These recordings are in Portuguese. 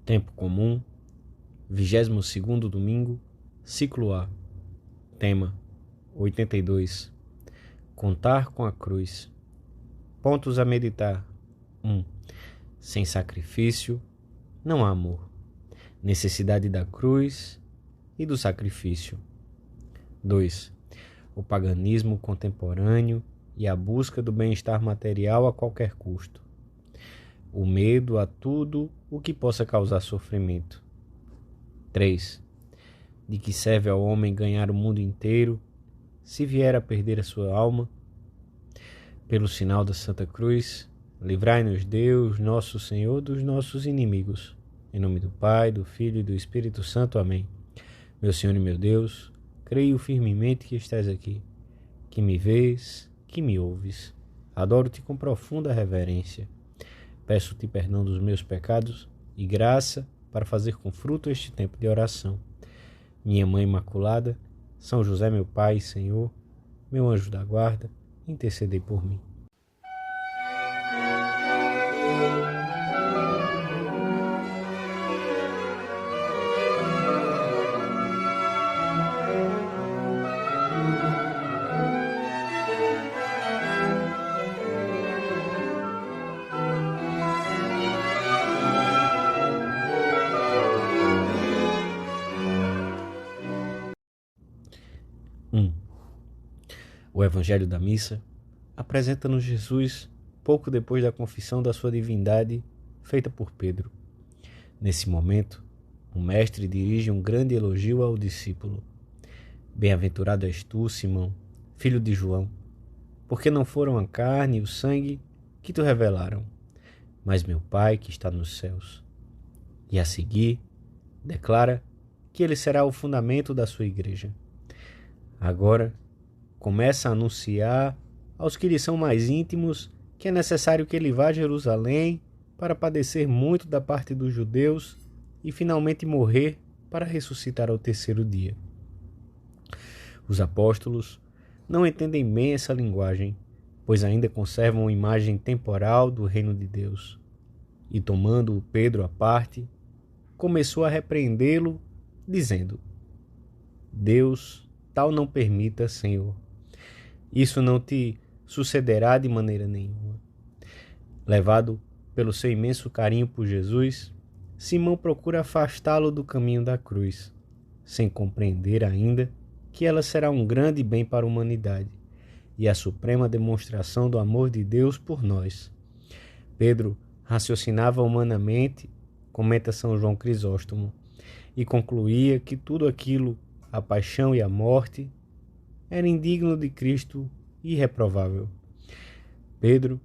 Tempo comum, 22º domingo, ciclo A. Tema 82. Contar com a cruz. Pontos a meditar. 1. Sem sacrifício, não há amor. Necessidade da cruz e do sacrifício. 2. O paganismo contemporâneo e a busca do bem-estar material a qualquer custo. O medo a tudo o que possa causar sofrimento. 3. De que serve ao homem ganhar o mundo inteiro, se vier a perder a sua alma? Pelo sinal da Santa Cruz, livrai-nos Deus, nosso Senhor, dos nossos inimigos. Em nome do Pai, do Filho e do Espírito Santo. Amém. Meu Senhor e meu Deus, creio firmemente que estás aqui, que me vês, que me ouves. Adoro-te com profunda reverência. Peço-te perdão dos meus pecados e graça para fazer com fruto este tempo de oração. Minha Mãe Imaculada, São José, meu Pai e Senhor, meu anjo da guarda, intercedei por mim. O Evangelho da Missa apresenta-nos Jesus pouco depois da confissão da sua divindade feita por Pedro. Nesse momento, o Mestre dirige um grande elogio ao discípulo. Bem-aventurado és tu, Simão, filho de João, porque não foram a carne e o sangue que te revelaram, mas meu Pai que está nos céus. E a seguir, declara que ele será o fundamento da sua igreja. Agora, começa a anunciar aos que lhe são mais íntimos que é necessário que ele vá a Jerusalém para padecer muito da parte dos judeus e finalmente morrer para ressuscitar ao terceiro dia. Os apóstolos não entendem bem essa linguagem, pois ainda conservam uma imagem temporal do reino de Deus. E tomando Pedro à parte, começou a repreendê-lo, dizendo: Deus tal não permita, Senhor. Isso não te sucederá de maneira nenhuma. Levado pelo seu imenso carinho por Jesus, Simão procura afastá-lo do caminho da cruz, sem compreender ainda que ela será um grande bem para a humanidade e a suprema demonstração do amor de Deus por nós. Pedro raciocinava humanamente, comenta São João Crisóstomo, e concluía que tudo aquilo, a paixão e a morte, era indigno de Cristo e irreprovável. Pedro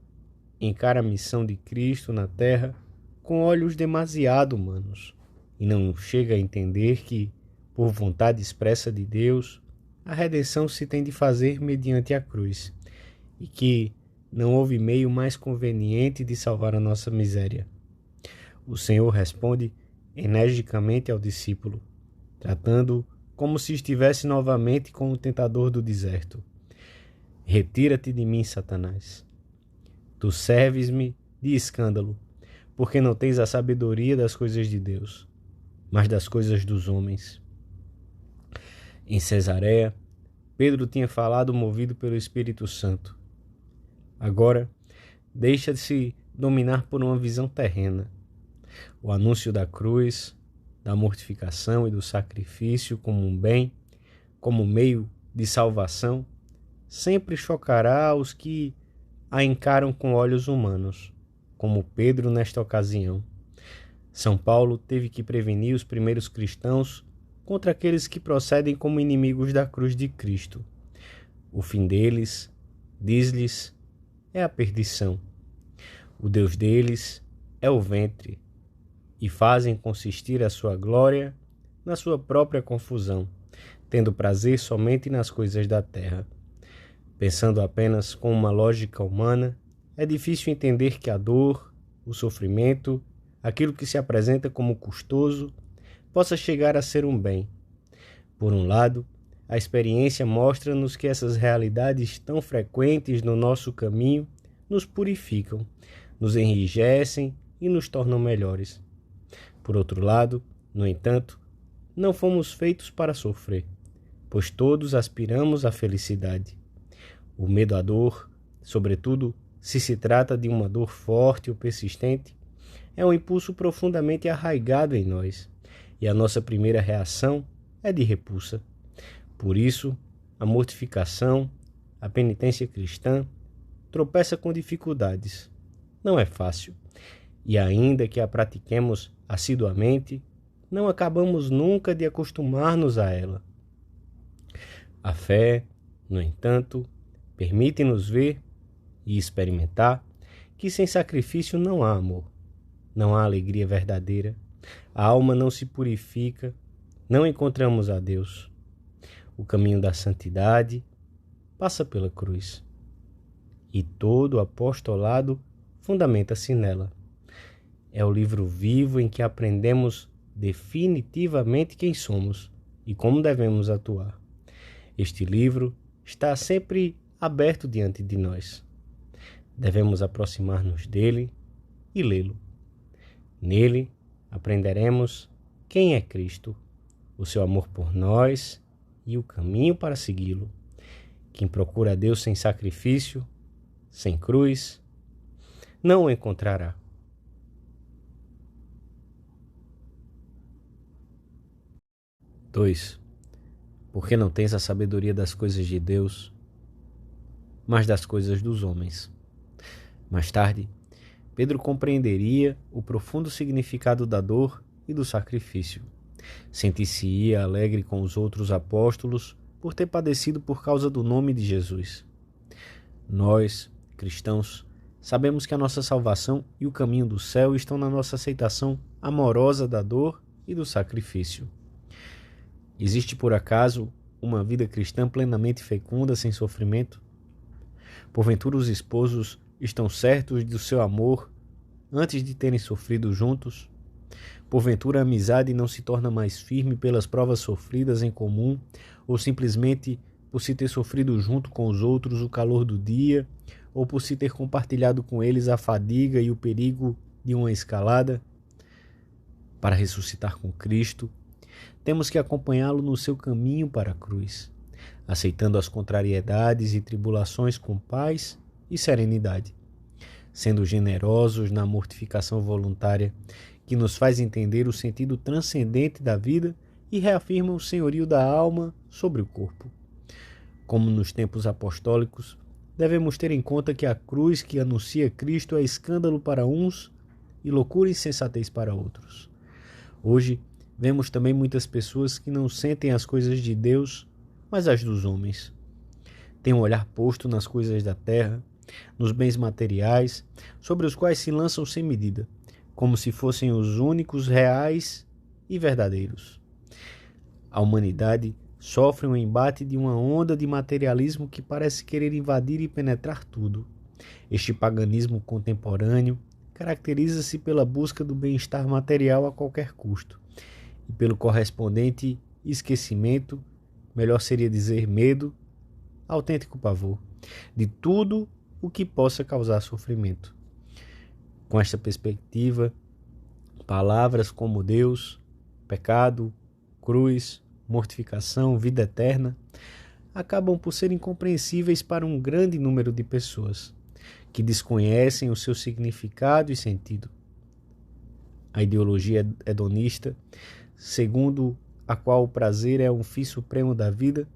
encara a missão de Cristo na terra com olhos demasiado humanos e não chega a entender que, por vontade expressa de Deus, a redenção se tem de fazer mediante a cruz e que não houve meio mais conveniente de salvar a nossa miséria. O Senhor responde energicamente ao discípulo, tratando-o como se estivesse novamente com o tentador do deserto. Retira-te de mim, Satanás. Tu serves-me de escândalo, porque não tens a sabedoria das coisas de Deus, mas das coisas dos homens. Em Cesareia, Pedro tinha falado movido pelo Espírito Santo. Agora, deixa-se dominar por uma visão terrena. O anúncio da cruz, da mortificação e do sacrifício como um bem, como meio de salvação, sempre chocará os que a encaram com olhos humanos, como Pedro nesta ocasião. São Paulo teve que prevenir os primeiros cristãos contra aqueles que procedem como inimigos da cruz de Cristo. O fim deles, diz-lhes, é a perdição. O Deus deles é o ventre, e fazem consistir a sua glória na sua própria confusão, tendo prazer somente nas coisas da terra. Pensando apenas com uma lógica humana, é difícil entender que a dor, o sofrimento, aquilo que se apresenta como custoso, possa chegar a ser um bem. Por um lado, a experiência mostra-nos que essas realidades tão frequentes no nosso caminho nos purificam, nos enrijecem e nos tornam melhores. Por outro lado, no entanto, não fomos feitos para sofrer, pois todos aspiramos à felicidade. O medo à dor, sobretudo se se trata de uma dor forte ou persistente, é um impulso profundamente arraigado em nós, e a nossa primeira reação é de repulsa. Por isso, a mortificação, a penitência cristã, tropeça com dificuldades. Não é fácil, e ainda que a pratiquemos assiduamente, não acabamos nunca de acostumar-nos a ela. A fé, no entanto, permite-nos ver e experimentar que sem sacrifício não há amor, não há alegria verdadeira, a alma não se purifica, não encontramos a Deus. O caminho da santidade passa pela cruz, e todo o apostolado fundamenta-se nela. É o livro vivo em que aprendemos definitivamente quem somos e como devemos atuar. Este livro está sempre aberto diante de nós. Devemos aproximar-nos dele e lê-lo. Nele aprenderemos quem é Cristo, o seu amor por nós e o caminho para segui-lo. Quem procura a Deus sem sacrifício, sem cruz, não o encontrará. 2. Porque não tens a sabedoria das coisas de Deus, mas das coisas dos homens. Mais tarde, Pedro compreenderia o profundo significado da dor e do sacrifício. Sentir-se-ia alegre com os outros apóstolos por ter padecido por causa do nome de Jesus. Nós, cristãos, sabemos que a nossa salvação e o caminho do céu estão na nossa aceitação amorosa da dor e do sacrifício. Existe, por acaso, uma vida cristã plenamente fecunda sem sofrimento? Porventura os esposos estão certos do seu amor antes de terem sofrido juntos? Porventura a amizade não se torna mais firme pelas provas sofridas em comum ou simplesmente por se ter sofrido junto com os outros o calor do dia ou por se ter compartilhado com eles a fadiga e o perigo de uma escalada? Para ressuscitar com Cristo, temos que acompanhá-lo no seu caminho para a cruz, aceitando as contrariedades e tribulações com paz e serenidade, sendo generosos na mortificação voluntária, que nos faz entender o sentido transcendente da vida e reafirma o senhorio da alma sobre o corpo. Como nos tempos apostólicos, devemos ter em conta que a cruz que anuncia Cristo é escândalo para uns e loucura e insensatez para outros. Hoje, vemos também muitas pessoas que não sentem as coisas de Deus, mas as dos homens. Têm um olhar posto nas coisas da terra, nos bens materiais, sobre os quais se lançam sem medida, como se fossem os únicos reais e verdadeiros. A humanidade sofre um embate de uma onda de materialismo que parece querer invadir e penetrar tudo. Este paganismo contemporâneo caracteriza-se pela busca do bem-estar material a qualquer custo e pelo correspondente esquecimento, melhor seria dizer medo, autêntico pavor, de tudo o que possa causar sofrimento. Com esta perspectiva, palavras como Deus, pecado, cruz, mortificação, vida eterna, acabam por ser incompreensíveis para um grande número de pessoas, que desconhecem o seu significado e sentido. A ideologia hedonista, segundo a qual o prazer é um fim supremo da vida,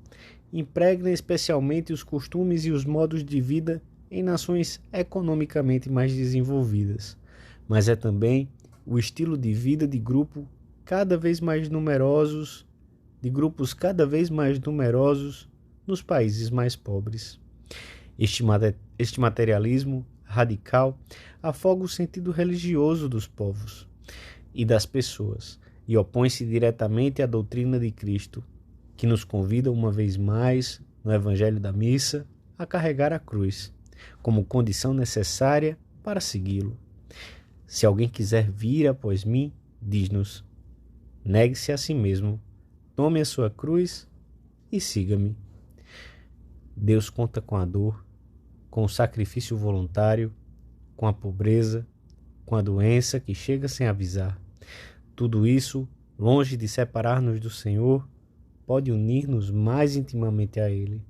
impregna especialmente os costumes e os modos de vida em nações economicamente mais desenvolvidas, mas é também o estilo de vida de grupos cada vez mais numerosos nos países mais pobres. Este materialismo radical afoga o sentido religioso dos povos e das pessoas e opõe-se diretamente à doutrina de Cristo, que nos convida uma vez mais, no Evangelho da Missa, a carregar a cruz, como condição necessária para segui-lo. Se alguém quiser vir após mim, diz-nos, negue-se a si mesmo, tome a sua cruz e siga-me. Deus conta com a dor, com o sacrifício voluntário, com a pobreza, com a doença que chega sem avisar. Tudo isso, longe de separar-nos do Senhor, pode unir-nos mais intimamente a Ele.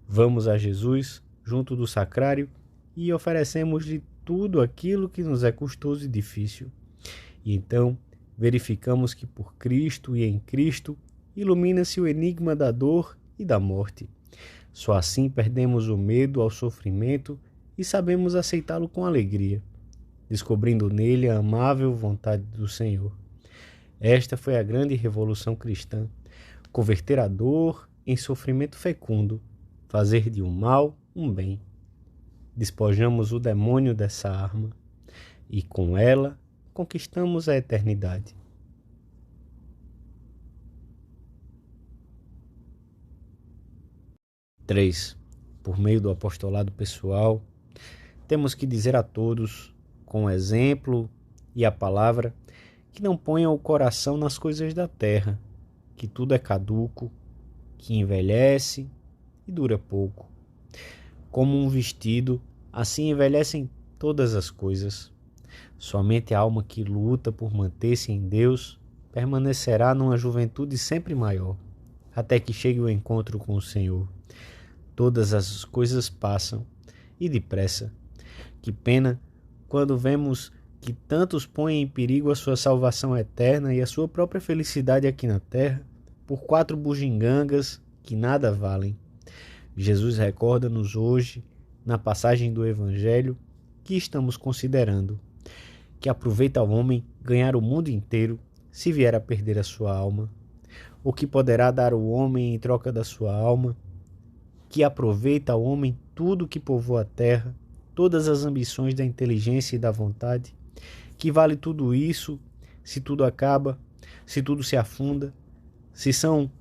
Vamos a Jesus, junto do sacrário, e oferecemos-lhe tudo aquilo que nos é custoso e difícil. E então verificamos que por Cristo e em Cristo ilumina-se o enigma da dor e da morte. Só assim perdemos o medo ao sofrimento e sabemos aceitá-lo com alegria, descobrindo nele a amável vontade do Senhor. Esta foi a grande revolução cristã: converter a dor em sofrimento fecundo, fazer de um mal um bem. Despojamos o demônio dessa arma e com ela conquistamos a eternidade. Três, por meio do apostolado pessoal, temos que dizer a todos, com o exemplo e a palavra, que não ponham o coração nas coisas da terra, que tudo é caduco, que envelhece e dura pouco. Como um vestido, assim envelhecem todas as coisas. Somente a alma que luta por manter-se em Deus permanecerá numa juventude sempre maior, até que chegue o encontro com o Senhor. Todas as coisas passam, e depressa. Que pena quando vemos que tantos põem em perigo a sua salvação eterna e a sua própria felicidade aqui na terra por 4 bugigangas que nada valem. Jesus recorda-nos hoje, na passagem do Evangelho que estamos considerando, que aproveita ao homem ganhar o mundo inteiro se vier a perder a sua alma. O que poderá dar o homem em troca da sua alma? Que aproveita ao homem tudo que povoa a terra, todas as ambições da inteligência e da vontade? Que vale tudo isso se tudo acaba, se tudo se afunda, se são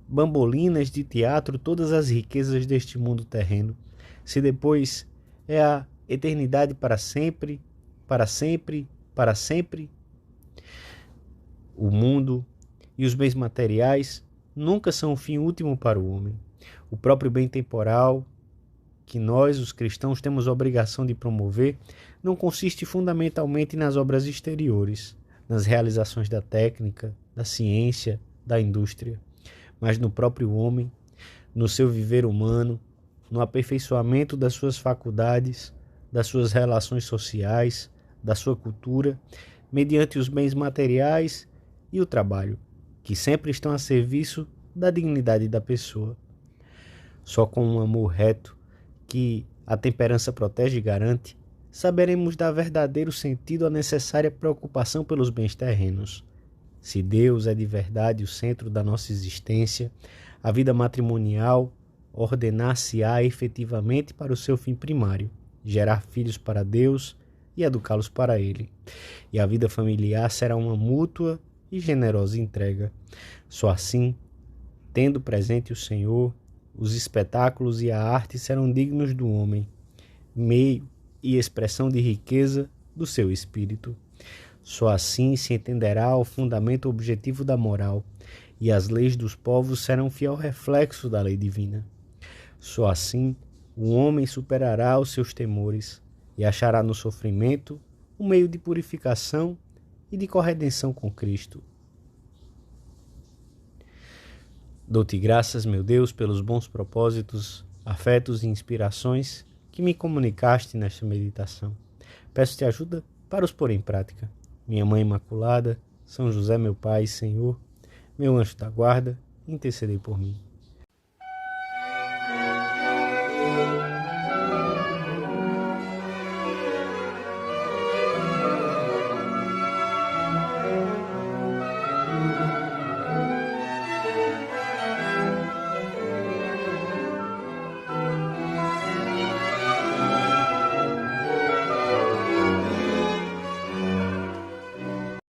bambolinas de teatro todas as riquezas deste mundo terreno, se depois é a eternidade para sempre, para sempre, para sempre? O mundo e os bens materiais nunca são o fim último para o homem. O próprio bem temporal que nós, os cristãos, temos a obrigação de promover não consiste fundamentalmente nas obras exteriores, nas realizações da técnica, da ciência, da indústria, mas no próprio homem, no seu viver humano, no aperfeiçoamento das suas faculdades, das suas relações sociais, da sua cultura, mediante os bens materiais e o trabalho, que sempre estão a serviço da dignidade da pessoa. Só com um amor reto, que a temperança protege e garante, saberemos dar verdadeiro sentido à necessária preocupação pelos bens terrenos. Se Deus é de verdade o centro da nossa existência, a vida matrimonial ordenar-se-á efetivamente para o seu fim primário, gerar filhos para Deus e educá-los para Ele. E a vida familiar será uma mútua e generosa entrega. Só assim, tendo presente o Senhor, os espetáculos e a arte serão dignos do homem, meio e expressão de riqueza do seu espírito. Só assim se entenderá o fundamento objetivo da moral, e as leis dos povos serão fiel reflexo da lei divina. Só assim o homem superará os seus temores e achará no sofrimento um meio de purificação e de corredenção com Cristo. Dou-te graças, meu Deus, pelos bons propósitos, afetos e inspirações que me comunicaste nesta meditação. Peço-te ajuda para os pôr em prática. Minha Mãe Imaculada, São José, meu Pai e Senhor, meu anjo da guarda, intercedei por mim.